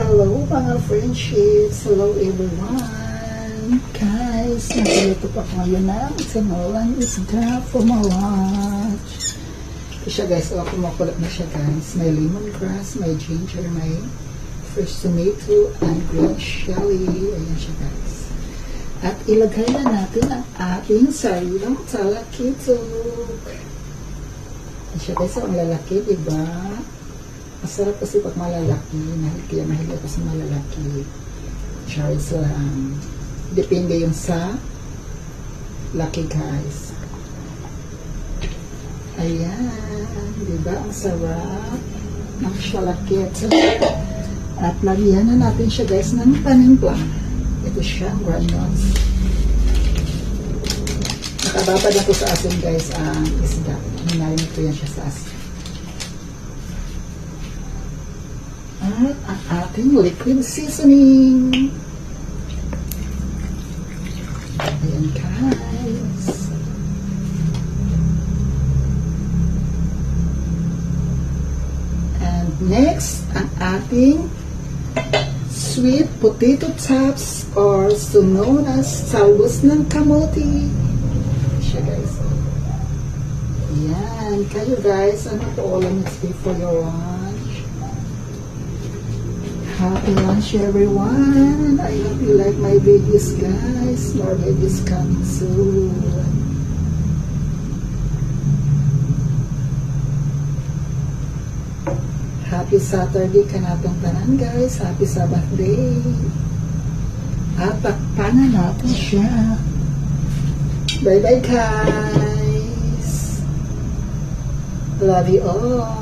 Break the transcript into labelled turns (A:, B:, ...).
A: Hello mga friendships! Hello everyone! Guys, nagluluto pa ako ngayon ng sinalang isda for my lunch. Ito siya guys, kumukulap na siya guys. May lemongrass, may ginger, may fresh tomato, and green chili. Ayan siya guys. At ilagay na natin ang ating sarilang talakitok. Ayan siya guys, ang lalaki, diba? Masarap kasi pag malalaki. Kaya mahilig ako sa malalaki. Charles lang. Depende yung sa laki guys. Ayan. Diba? Ang sarap ng shalakit. At lagyan na natin siya guys ng panimpla. Ito siya, granules. Nakababad ako sa asin guys ang isda. Hinayin ko yan siya sa asin. At ang ating liquid seasoning. Ayan guys. And next, ang ating sweet potato tops or so known as salbos ng kamote. Siya guys. Ayan. Kayo guys, ano to all of this before your lunch? Happy lunch everyone. I hope you like my videos guys. More videos coming soon. Happy Saturday ka natong tanan guys. Happy Sabbath day. At takpanan natin siya. Bye bye guys. Love you all.